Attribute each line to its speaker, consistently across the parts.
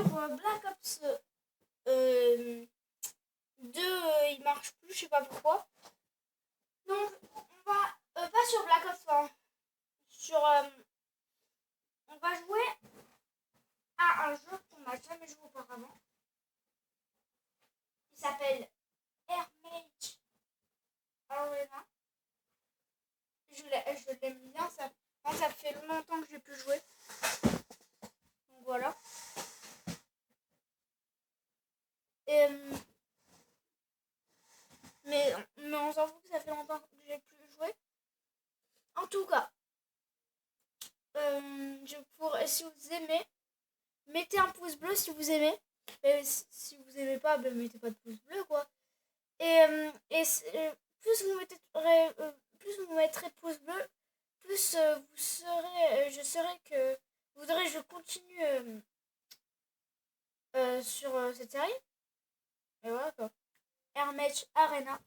Speaker 1: sur Black Ops 2, il marche plus, je sais pas pourquoi. Donc, on va pas sur Black Ops 1. On va jouer à un jeu qu'on n'a jamais joué auparavant. Il s'appelle Hermage Arena. Je l'aime bien, ça fait longtemps que j'ai pu jouer. Donc voilà. Mais on s'en fout que ça fait longtemps que j'ai pu jouer. En tout cas, si vous aimez, mettez un pouce bleu si vous aimez. Et si vous aimez pas, mettez pas de pouce bleu quoi. Plus vous mettrez de pouce bleu, plus je serai que vous voudrez que je continue sur cette série. Et voilà quoi. Hermage Arena.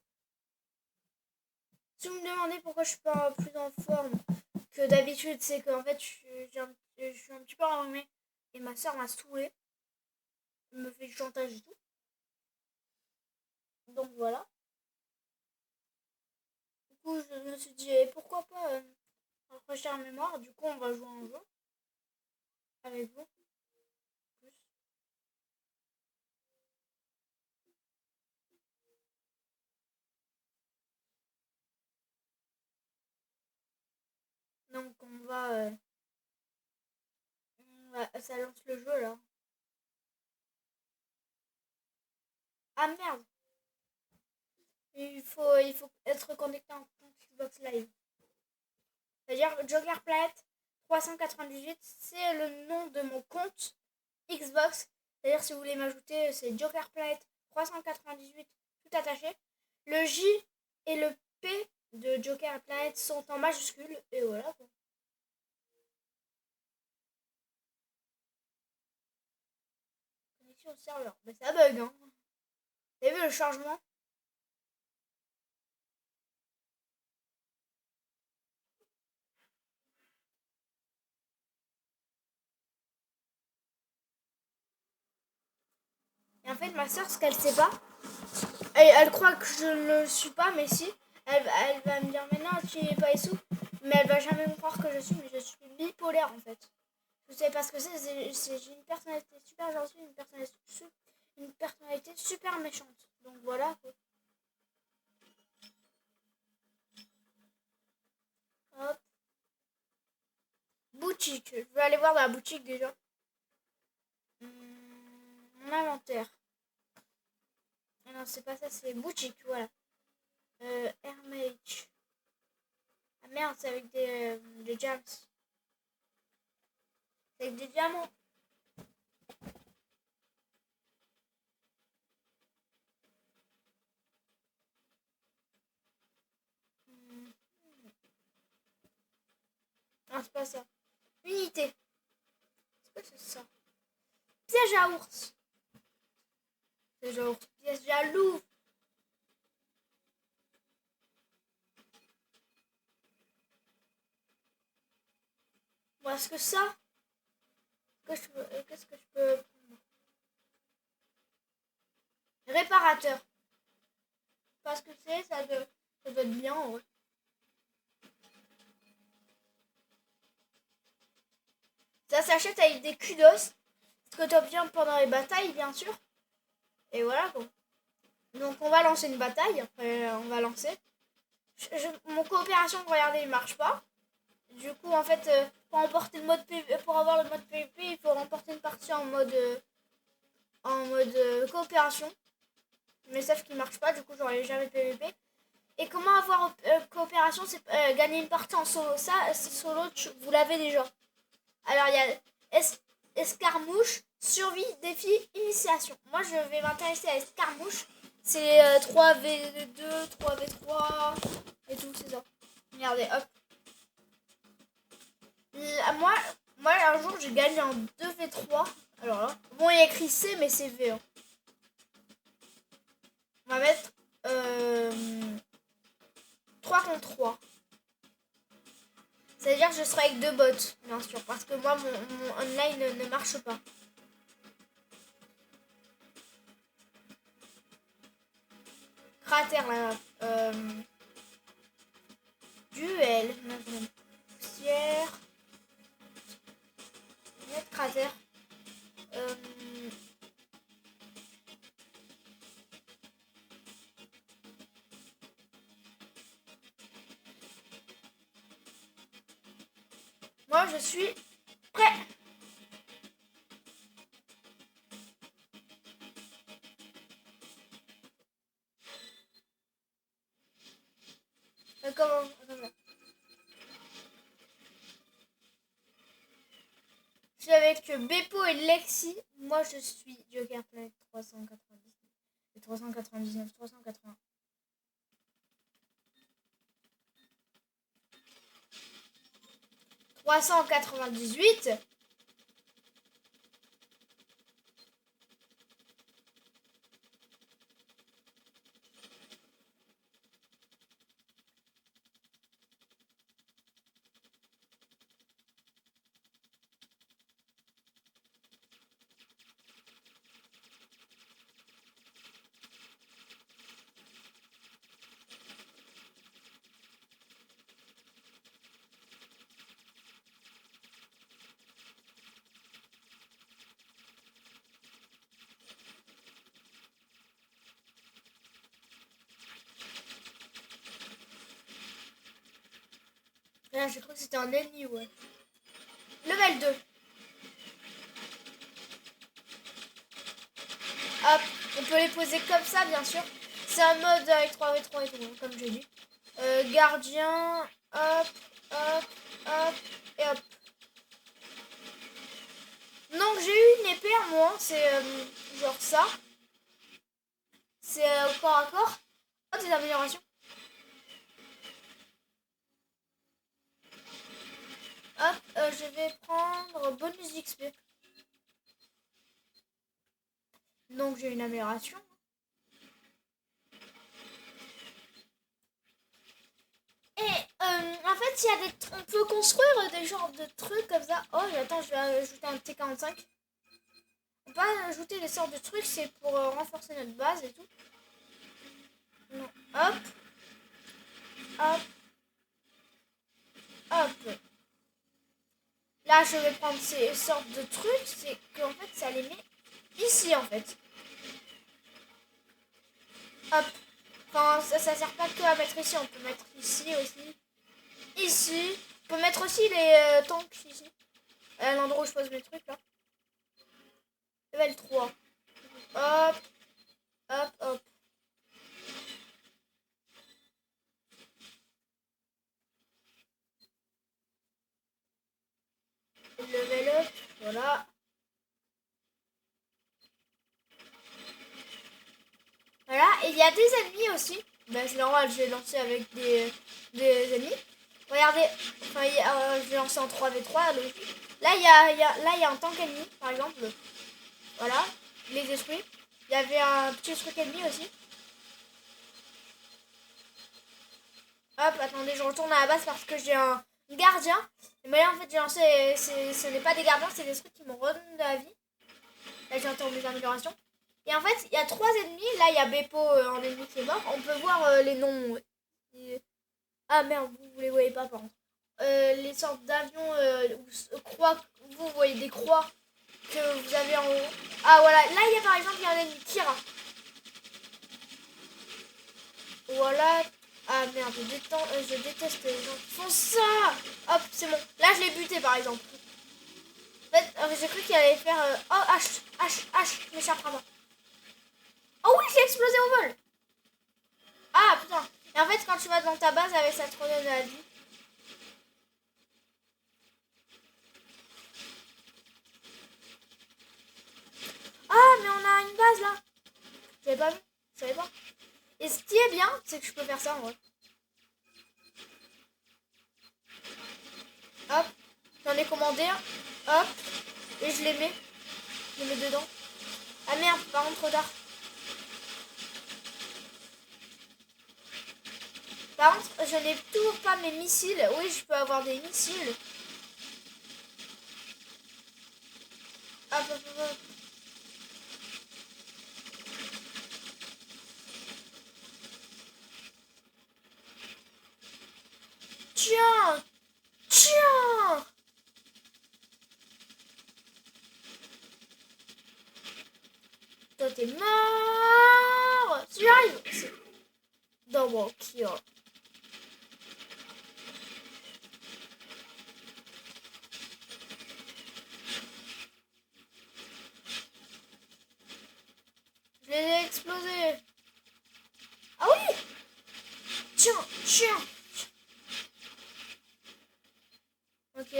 Speaker 1: Si vous me demandez pourquoi je suis pas plus en forme que d'habitude, c'est qu'en fait je suis un petit peu enrhumée et ma soeur m'a saoulée. Elle me fait du chantage et tout. Donc voilà. Du coup je me suis dit pourquoi pas rafraîchir la mémoire. Du coup on va jouer un jeu avec vous. Donc ça lance le jeu là. Ah merde. Il faut être connecté en compte Xbox Live. C'est-à-dire Joker Planet 398, c'est le nom de mon compte Xbox. C'est-à-dire si vous voulez m'ajouter, c'est Joker Planet 398 tout attaché. Le J et le P de Joker Planet sont en majuscule et voilà quoi. Connexion au serveur. Mais ça bug hein. Vous avez vu le changement? Et en fait ma soeur, ce qu'elle sait pas, elle croit que je ne le suis pas, mais si. Elle va me dire mais non tu n'es pas sous. Mais elle va jamais me croire que je suis, mais je suis bipolaire en fait. Vous savez pas ce que j'ai une personnalité super gentille, une personnalité super méchante. Donc voilà. Hop. Boutique. Je vais aller voir dans la boutique déjà. Mon inventaire. Non, c'est pas ça, c'est boutique, voilà. Hermage. Ah merde, c'est avec des jams. C'est avec des diamants. Non, c'est pas ça. Unité. C'est quoi ça? Piège à ours. Piège à ours. Piège à loup. Bon, est-ce que ça? Qu'est-ce que je peux prendre? Réparateur. Parce que ça doit être bien en vrai. Ça s'achète avec des kudos. Ce que tu obtiens pendant les batailles, bien sûr. Et voilà quoi. Donc on va lancer une bataille. Après on va lancer. Mon coopération, regardez, il marche pas. Du coup en fait pour avoir le mode PvP, il faut remporter une partie en mode coopération. Mais sauf qu'il marche pas, du coup j'aurai jamais PvP. Et comment avoir coopération, c'est gagner une partie en solo. Ça, solo, vous l'avez déjà. Alors il y a escarmouche, survie, défi, initiation. Moi je vais m'intéresser à escarmouche. C'est 3v2, 3v3 et tout, c'est ça. Regardez, hop. Moi un jour j'ai gagné en 2v3. Alors là, bon il y a écrit C mais c'est V. Hein. On va mettre 3 contre 3. C'est-à-dire que je serai avec 2 bots, bien sûr, parce que moi mon online ne marche pas. cratère là. Duel. Poussière. Net cratère. Moi je suis prêt. Comment? Attends. Je suis avec Beppo et Lexi. Moi je suis Joker Planet 399. 399, 380. 398. Là, j'ai cru que c'était un ennemi, ouais. Level 2. Hop, on peut les poser comme ça, bien sûr. C'est un mode avec 3v3 et tout, hein, comme j'ai dit. Gardien, hop, hop, hop, et hop. Donc j'ai eu une épée à moi, c'est genre ça. C'est corps à corps. Oh, des améliorations. Hop, je vais prendre bonus d'XP. Donc j'ai une amélioration. Et en fait, il y a on peut construire des genres de trucs comme ça. Oh, attends, je vais ajouter un T45. On peut ajouter des sortes de trucs, c'est pour renforcer notre base et tout. Non. Hop. Hop. Hop. Là, je vais prendre ces sortes de trucs. C'est qu'en fait, ça les met ici, en fait. Hop. Enfin, ça sert pas que à mettre ici. On peut mettre ici aussi. Ici. On peut mettre aussi les tanks ici. À l'endroit où je pose mes trucs, là. Level 3. Hop. Hop, hop. Level up. Voilà. Voilà. Et il y a des ennemis aussi. Ben, c'est normal, je vais lancer avec des ennemis. Regardez. Enfin, je vais lancer en 3v3. Donc, là, il y a un tank ennemi, par exemple. Voilà. Il est détruit. Il y avait un petit truc ennemi aussi. Hop, attendez, je retourne à la base parce que j'ai un gardien. Mais là, en fait, j'ai lancé. Ce n'est pas des gardiens, c'est des trucs qui m'ont redonné de la vie. Là, j'ai entendu mes améliorations. Et en fait, il y a 3 ennemis. Là, il y a Beppo en ennemi qui est mort. On peut voir les noms. Ah merde, vous les voyez pas par contre. Les sortes d'avions croix. Vous voyez des croix que vous avez en haut. Ah voilà, là, il y a par exemple, il y a un ennemi Kira. Voilà. Ah merde, je déteste les gens qui font ça. Hop, c'est bon. Là, je l'ai buté par exemple. En fait, j'ai cru qu'il allait faire... Oh, H, m'échappe à moi. Oh oui, je l'ai explosé au vol. Ah putain. Et en fait, quand tu vas dans ta base avec, ça te redonne la vie. Ah, mais on a une base là. J'avais pas vu. Je savais pas. Et ce qui est bien, c'est que je peux faire ça en vrai. Hop. J'en ai commandé un. Hop. Et je les mets. Je les mets dedans. Ah merde, par contre, trop tard. Par contre, je n'ai toujours pas mes missiles. Oui, je peux avoir des missiles. Hop, hop, hop, hop. toi t'es mort. Si j'arrive. C'est double kill. Je les ai explosés. Ah oui. Tiens. Ok.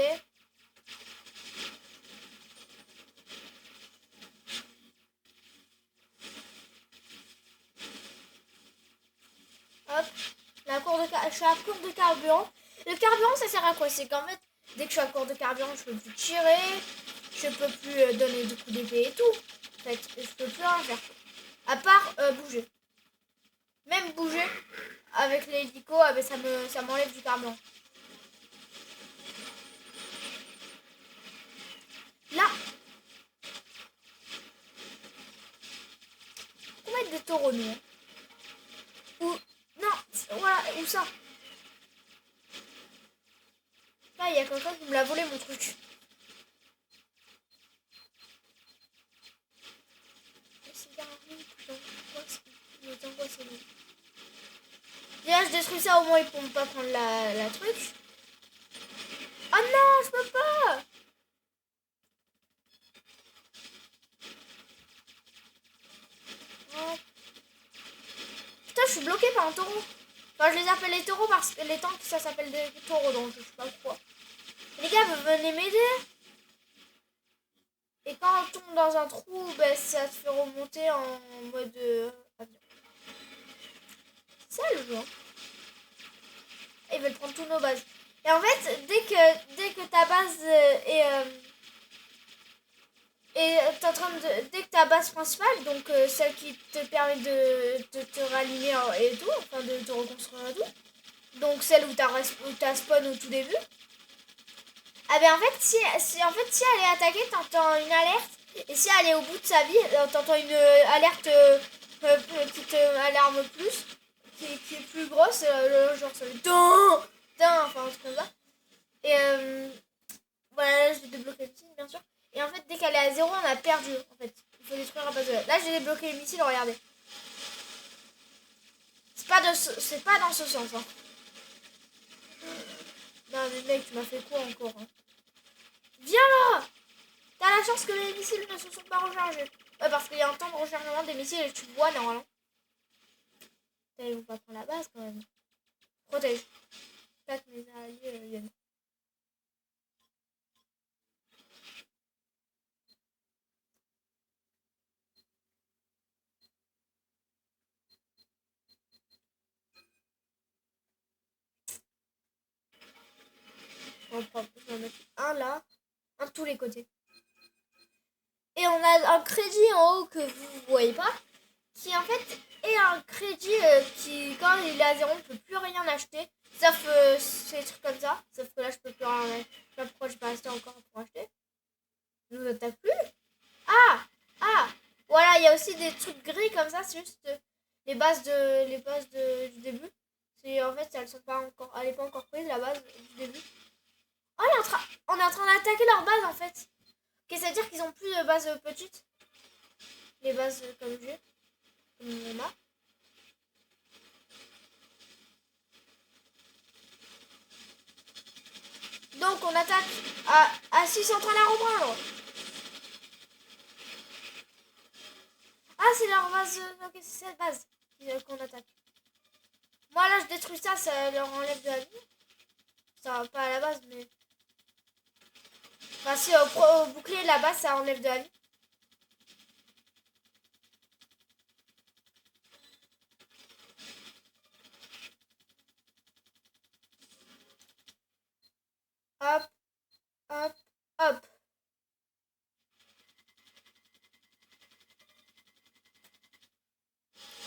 Speaker 1: Hop. Je suis à court de carburant. Le carburant, ça sert à quoi? C'est qu'en fait, dès que je suis à court de carburant, je peux plus tirer. Je peux plus donner de coups d'épée et tout. En fait, je peux plus rien faire. À part bouger. Même bouger avec l'hélico, ben, ça m'enlève du carburant. Là. On va être des taureaux, nous. Ou. Non, voilà, où ça? Là, il y a quelqu'un qui me l'a volé, mon truc. Déjà, je détruis ça, au moins ils pourront pas prendre la truc. Oh non, je peux pas. Oh. Putain, je suis bloqué par un taureau. Enfin, je les appelle les taureaux parce que les tanks, ça s'appelle des taureaux, donc je sais pas pourquoi. Les gars, vous venez m'aider. Et quand on tombe dans un trou, ben, ça te fait remonter en mode avion. C'est ça le jeu. Ils veulent prendre tous nos bases. Et en fait, dès que ta base t'es en train de. Dès que ta base principale, donc celle qui te permet de te rallumer et tout, enfin de te reconstruire et tout, donc celle où t'as spawn au tout début, ah ben en fait, si elle est attaquée, t'entends une alerte, et si elle est au bout de sa vie, t'entends une alerte, petite alarme plus, qui est plus grosse, genre ça fait enfin un truc comme ça. Et voilà, je vais débloquer le missile, bien sûr. Et en fait, dès qu'elle est à 0, on a perdu. En fait, il faut détruire la base de là, j'ai débloqué le missile, regardez. C'est pas dans ce sens. Hein. Non, mais mec, tu m'as fait quoi encore hein? Viens là. T'as la chance que les missiles ne se sont pas rechargés. Ouais, parce qu'il y a un temps de rechargement des missiles et tu vois normalement. Ils vont pas prendre la base quand même. Protège. Peut-être mes alliés viennent. On va en mettre un là, un de tous les côtés. Et on a un crédit en haut que vous voyez pas, qui en fait est un crédit qui, quand il est à 0, on ne peut plus rien acheter. Sauf ces trucs comme ça. Sauf que là, je peux plus rien acheter. Je sais pas pourquoi je vais pas rester encore pour acheter. Ne nous attaque plus. Ah voilà, il y a aussi des trucs gris comme ça, c'est juste les bases du début. C'est en fait, elles sont pas encore, elle est pas encore prise la base du début. Oh, on est en train d'attaquer leur base en fait. Ok, c'est-à-dire qu'ils ont plus de bases petites. Les bases comme j'ai, comme on a. Donc on attaque à 6 en train de la reprendre. Ah, c'est leur base. Ok, c'est cette base qu'on attaque. Moi là, je détruis ça, ça leur enlève de la vie. Ça va pas à la base, mais. Enfin, si au bouclier de la base, ça enlève de la vie. Hop, hop, hop.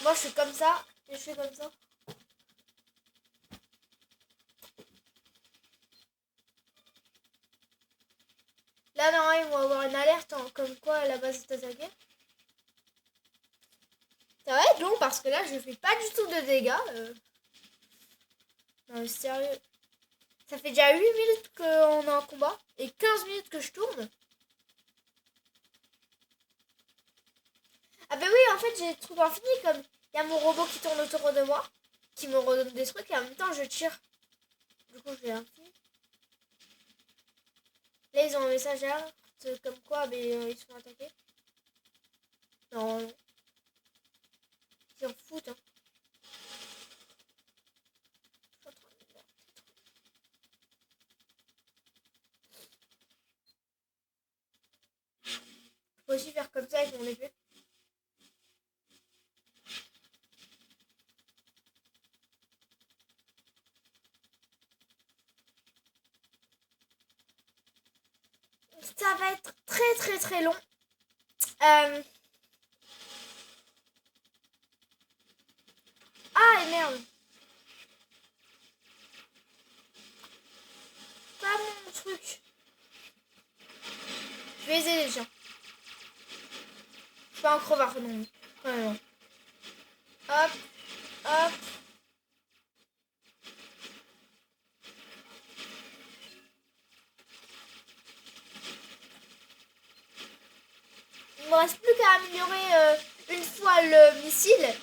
Speaker 1: Moi, je fais comme ça et je fais comme ça. Là, normalement, ils vont avoir une alerte comme quoi la base est attaquée. Ça va être long parce que là, je fais pas du tout de dégâts. Non, mais sérieux. Ça fait déjà 8 minutes qu'on est en combat et 15 minutes que je tourne. Ah ben oui, en fait, j'ai des trucs infinis, comme il y a mon robot qui tourne autour de moi, qui me redonne des trucs, et en même temps, je tire. Du coup, j'ai infini. Là, ils ont un message alerte, comme quoi, mais ils sont attaqués. Non, non. Ils s'en foutent, hein. Je peux aussi faire comme ça avec mon épée. Ça va être très très très long. Ah, et merde. Pas mon truc. Je vais aider les gens. Je suis pas un crevard, non. Ouais, non. Hop, hop. Il me reste plus qu'à améliorer une fois le missile.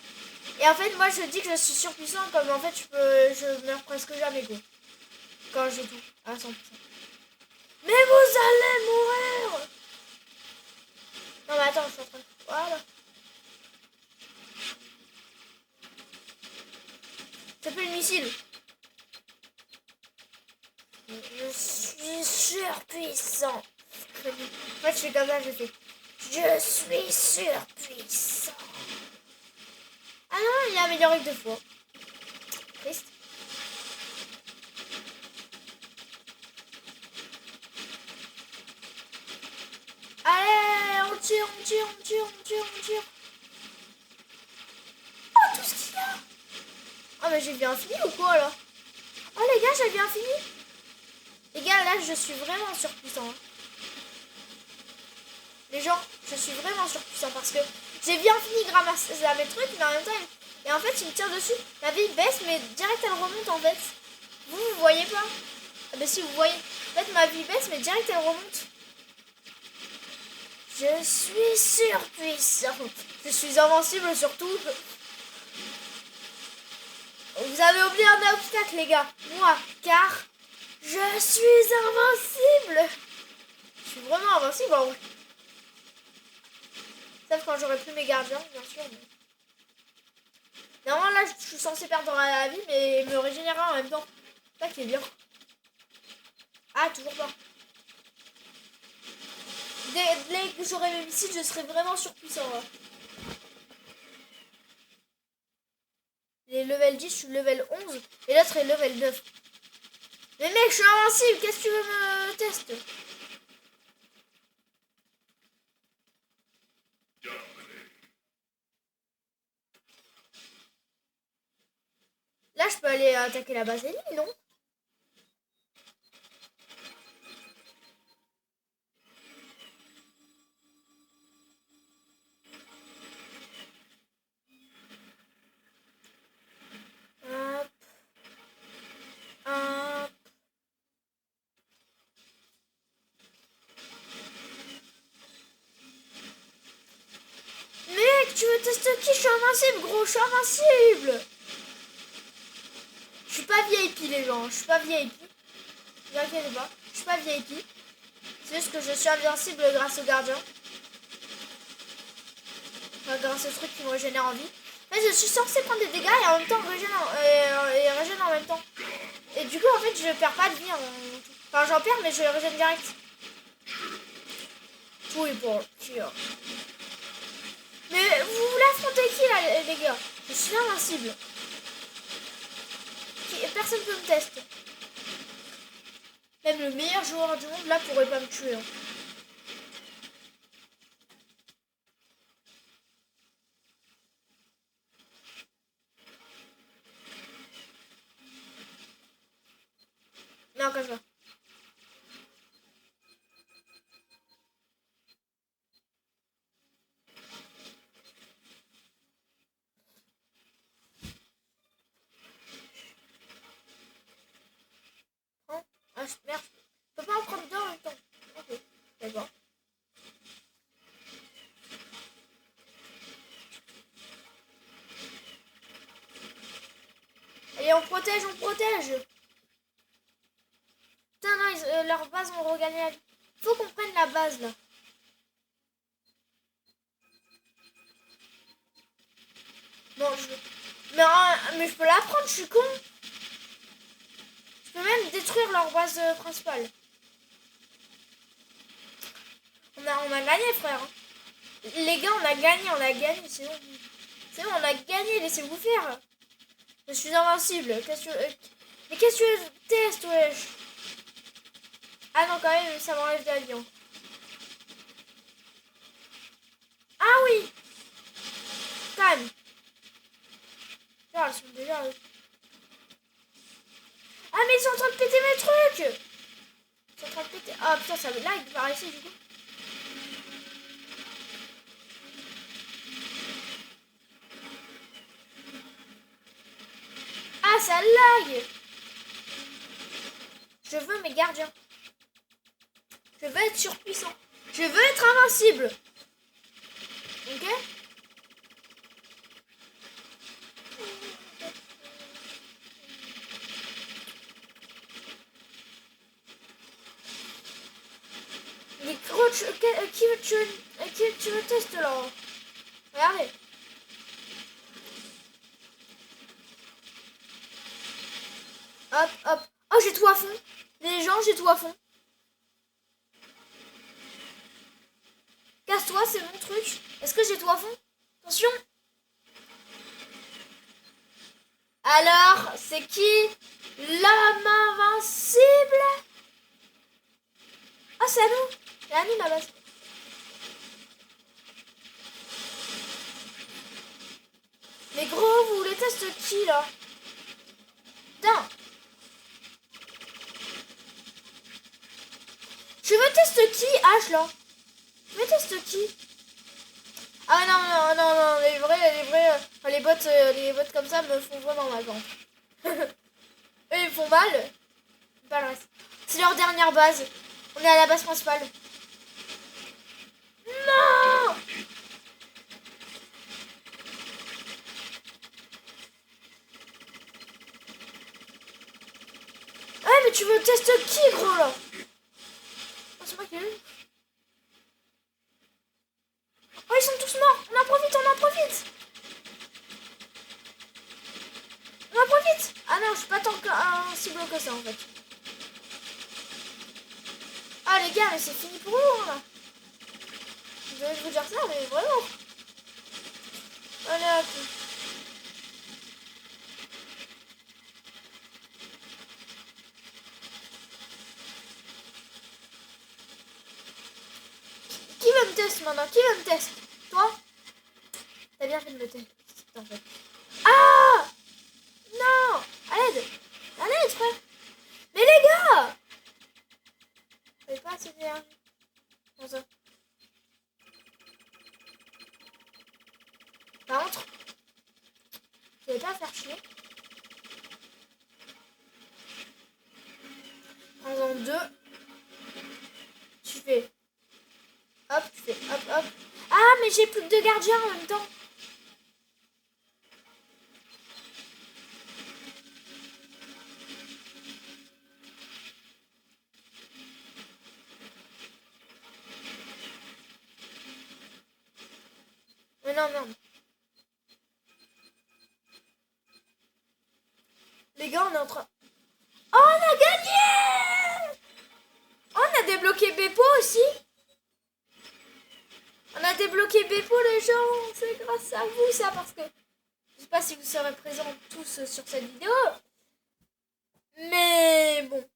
Speaker 1: Et en fait, moi je dis que je suis surpuissant, comme en fait je meurs presque jamais quoi. Quand j'ai tout à 100%. Mais vous allez mourir! Non mais attends, je suis en train de... Voilà. Ça fait le missile. Je suis surpuissant. En fait, je fais comme ça, je fais. Je suis surpuissant. Ah non, il a amélioré que 2 fois. Triste. Allez, on tire, on tire, on tire, on tire, on tire. Oh, tout ce qu'il y a. Oh, mais j'ai bien fini ou quoi là? Oh les gars, j'ai bien fini. Les gars, là, je suis vraiment surpuissant. Hein. Les gens, je suis vraiment surpuissant parce que j'ai bien fini grâce à mes trucs, mais en même temps, et en fait, il me tire dessus. Ma vie baisse, mais direct, elle remonte en fait. Vous voyez pas? Ah ben si, vous voyez. En fait, ma vie baisse, mais direct, elle remonte. Je suis surpuissant. Je suis invincible surtout. Vous avez oublié un obstacle, les gars. Moi, car je suis invincible. Je suis vraiment invincible en vrai. Sauf quand j'aurai plus mes gardiens, bien sûr. Mais... normalement, là, je suis censé perdre la vie, mais me régénérer en même temps. C'est ça qui est bien. Ah, toujours pas. Dès que j'aurai mes missiles, je serai vraiment surpuissant. Là. Il est level 10, je suis level 11. Et l'autre est level 9. Mais mec, je suis invincible. Qu'est-ce que tu veux me tester? Là, je peux aller attaquer la base ennemie, non? Hop. Hop. Mec, tu veux tester qui? Je suis invincible, gros, je suis invincible. Je suis pas VIP, les gens. Je suis pas VIP. Ne vous inquiétez pas. Je suis pas VIP. C'est juste que je suis invincible grâce au gardien. Enfin, grâce au truc qui me régénère en vie. Mais je suis censée prendre des dégâts et en même temps régène en même temps. Et du coup, en fait, je perds pas de vie. Enfin, j'en perds, mais je régène direct. Tout est pour tir. Mais vous voulez affronter qui là, les gars? Je suis invincible. Personne peut me tester. Même le meilleur joueur du monde là pourrait pas me tuer. Hein. Non, comme ça. Hein? Ah, merde. Je peux pas en prendre deux en même temps. Ok, d'accord. Et on protège, on protège. Putain, non, leur base ont regagné la vie. Faut qu'on prenne la base, là. Bon, mais je peux la prendre, je suis con. Je peux même détruire leur base principale. On a gagné, frère. Les gars, on a gagné. C'est bon, on a gagné, laissez-vous faire. Je suis invincible. Mais qu'est-ce que tu testes, wesh? Ah non, quand même, ça m'enlève de l'avion. Ah oui. Quand même. Genre, elles sont déjà... Ah, mais ils sont en train de péter mes trucs. Ils sont en train de péter... Ah, putain, ça lag par ici, du coup. Ah, ça lag. Je veux mes gardiens. Je veux être surpuissant. Je veux être invincible. Ok? Les coachs, qui tu veux tester là? Regardez. Hop, hop. Oh, j'ai tout à fond. Les gens, j'ai tout à fond. Casse-toi, c'est mon truc. Est-ce que j'ai tout à fond? Attention. Alors, c'est qui l'homme invincible? Ah, c'est à nous. C'est à nous la base. Mais gros, vous voulez tester qui là? Putain. Je veux tester qui, H là? Je veux tester qui? Ah non, les vrais, les bots comme ça me font vraiment mal. Eux, ils me font mal. Pas le reste. C'est leur dernière base. On est à la base principale. Non! Ouais, mais tu veux tester qui, gros, là? Oh, c'est moi qui ai eu. Oh, ils sont tous morts. On en profite, on en profite. On en profite. Ah non, je suis pas tant invincible que ça, en fait. Ah, les gars, mais c'est fini pour vous, là. Je vais vous dire ça, mais vraiment. Allez, hop. Qui veut me tester maintenant? Qui veut me tester? Toi? T'as bien fait de me tester, en fait. Ah! Non! À l'aide! À l'aide, frère! Mais les gars! J'avais pas assez d'énergie. Comment ça? Par contre, je vais pas faire chier. Prends-en deux. Tu fais. Hop, tu fais hop, hop. Ah, mais j'ai plus que deux gardiens en même temps. Mais non, merde. Les gars, on est en train... Oh, on a gagné! Oh, on a débloqué Beppo aussi. On a débloqué Beppo, les gens. C'est grâce à vous, ça, parce que... Je sais pas si vous serez présents tous sur cette vidéo. Mais bon.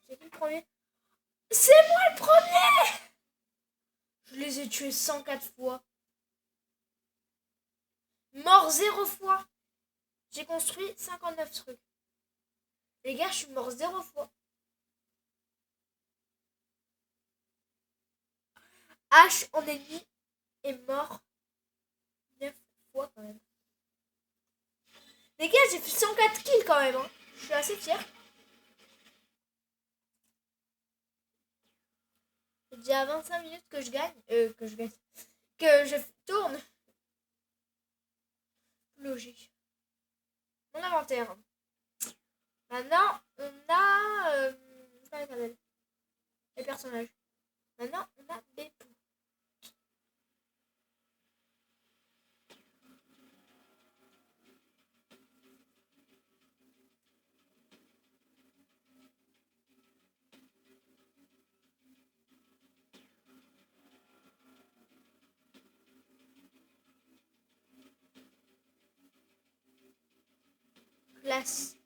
Speaker 1: C'est qui le premier? C'est moi le premier! Je les ai tués 104 fois. Mort 0 fois. J'ai construit 59 trucs. Les gars, je suis mort 0 fois. H en ennemi est mort 9 fois quand même. Les gars, j'ai fait 104 kills quand même. Hein. Je suis assez fier. C'est déjà 25 minutes que je gagne. Que je tourne. Logique. mon inventaire. Maintenant, on a... comment il s'appelle? Les personnages. Maintenant, on a Beppo. Classique,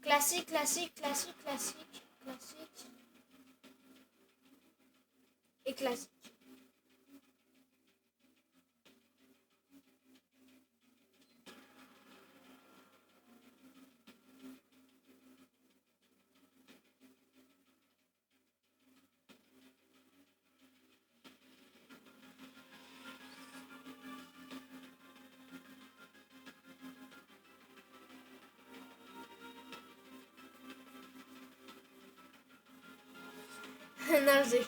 Speaker 1: classique, classique, classique, classique, classique. Et classique. Non, j'ai...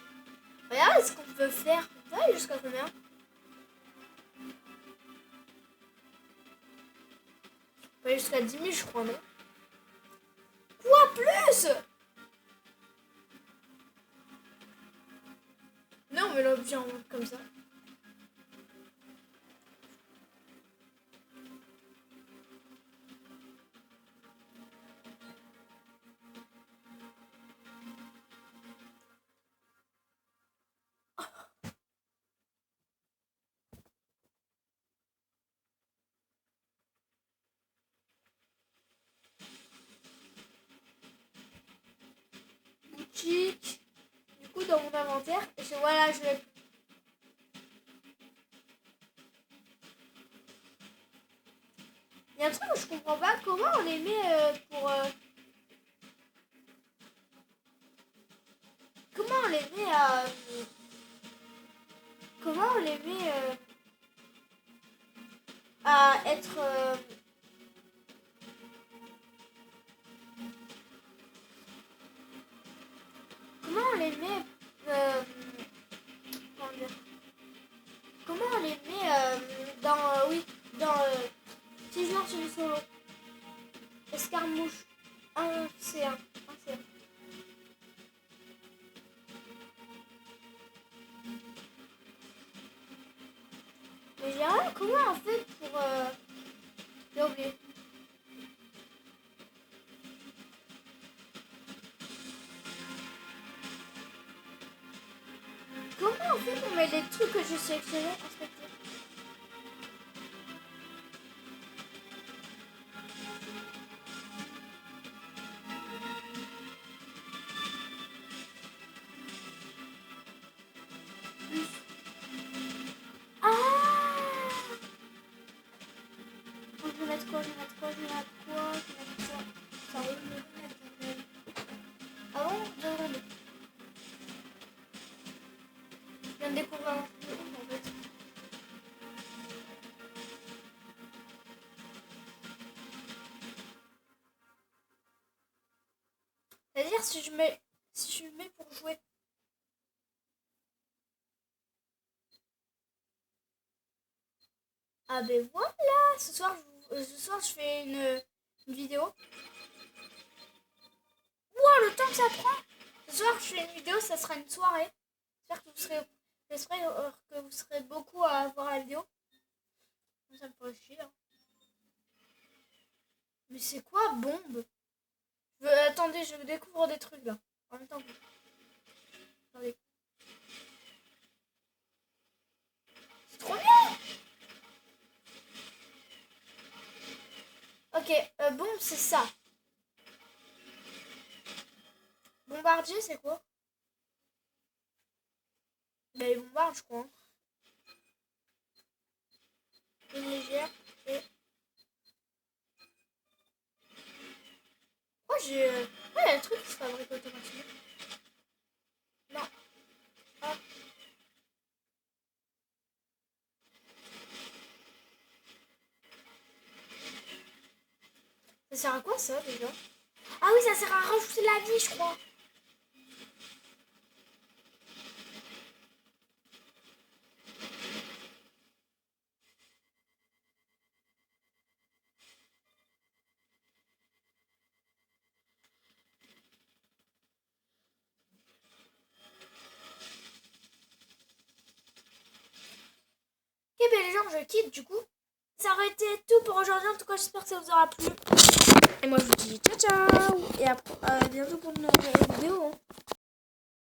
Speaker 1: Regarde ce qu'on peut faire. On peut aller jusqu'à combien? On peut aller jusqu'à 10 000, je crois, non? Quoi, plus? Non, mais l'objet en mode comme ça. Boutique. Du coup, dans mon inventaire, voilà, je vais... Il y a un truc que je comprends pas. Comment on les met pour... Comment on les met à... Comment on les met à être... Comment on les met... comment dire? Comment on les met dans... oui, dans... si je lance une solo. Escarmouche. 1C1. 1C1. Mais j'ai rien, comment on fait pour... J'ai oublié. Comment on fait pour mettre les trucs que je sélectionnais inspecter? Je vais mettre quoi? Je vais mettre quoi? Je vais mettre quoi? Je vais mettre quoi? Ça roule. Ah bon? Je vais Je viens de découvrir un truc en fait. C'est-à-dire si je mets pour jouer. Ah ben voilà! Ce soir je fais une vidéo. Wow, le temps que ça prend! Ce soir je fais une vidéo, ça sera une soirée. J'espère que vous serez beaucoup à voir la vidéo. Ça me ferait chier. Hein. Mais c'est quoi bombe? Attendez, je découvre des trucs là. En même temps. Attendez. C'est trop bien! Ok, bombe c'est ça. Bombardier c'est quoi? Bah il bombarde je crois. Une légère et... Pourquoi j'ai... Ouais, il y a le truc qui se fabrique automatiquement. Non. Hop. Ça sert à quoi ça déjà? Ah oui, ça sert à rajouter la vie je crois. ben les gens, je quitte du coup. Ça aurait été tout pour aujourd'hui. En tout cas, j'espère que ça vous aura plu. Et moi, je vous dis ciao ciao. Et à bientôt pour une nouvelle vidéo.